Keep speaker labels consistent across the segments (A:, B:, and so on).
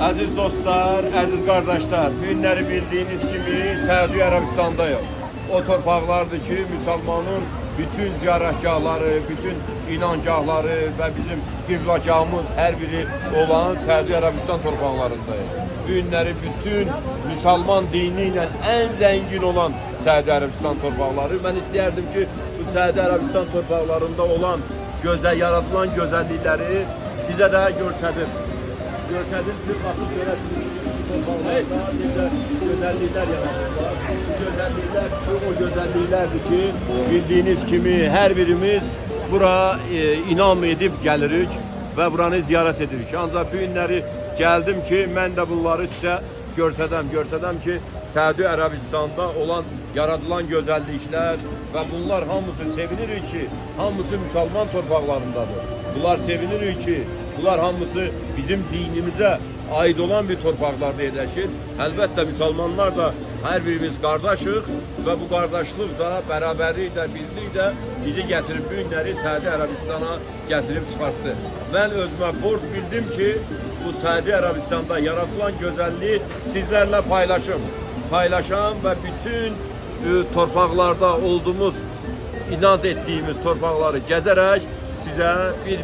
A: Aziz dostlar, aziz kardeşler, günleri bildiğiniz gibi Suudi Arabistan'dayım. O torpaqlardır ki, Müslümanın bütün ziyaretgahları, bütün inancahları ve bizim kıblagahımız her biri olan Suudi Arabistan torpaqlarındayız. Günleri bütün Müslüman diniyle en zengin olan Suudi Arabistan torpaqları. Ben isterdim ki bu Suudi Arabistan torpaqlarında olan yaratılan güzellikleri size de görsədim. Görsədim ki, baxıb görəsiniz torpaqlarda gözəlliklər yaratırlar. Bu gözəlliklər o gözəlliklərdir ki, bildiğiniz kimi her birimiz bura inam edib gəlirik və buranı ziyaret edirik. Ancaq bu günləri gəldim ki, mən də bunları sizə görsədəm ki, Suudi Arabistan'da olan yaratılan gözəlliklər və bunlar hamısı sevinirik ki, hamısı Müslüman torpaqlarındadır. Bunlar sevinirik ki, bunlar hamısı bizim dinimize ait olan bir torpaqlarda yerləşir. Əlbəttə Müslümanlar da her birimiz qardaşıq və bu qardaşlıq da, bərabərlik də, birlik də bizi gətirib bu günləri Suudi Arabistan'a gətirib çıxartdı. Mən özümə borc bildim ki, bu Suudi Arabistan'da yaratılan gözəlliyi sizlerle paylaşam və bütün torpaqlarda olduğumuz, inat ettiğimiz torpaqları gəzərək size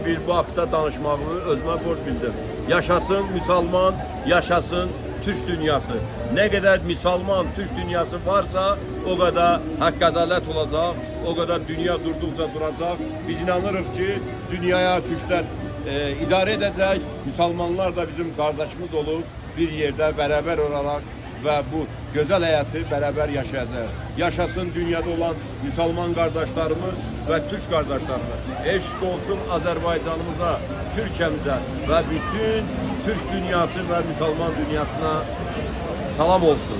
A: bir bu haqda danışmağı özümə borc bildim. Yaşasın Müslüman, yaşasın Türk dünyası. Ne kadar Müslüman, Türk dünyası varsa o kadar hak adalet olacak, o kadar dünya durdukça duracak. Biz inanırıq ki dünyaya Türkler idare edecek. Müslümanlar da bizim kardeşimiz olup bir yerde beraber olarak ve bu güzel hayatı beraber yaşayacağız. Yaşasın dünyada olan Müslüman kardeşlerimiz ve Türk kardeşlerimiz. Eşk olsun Azerbaycanımıza, Türkiye'mize ve bütün Türk dünyası ve Müslüman dünyasına salam olsun.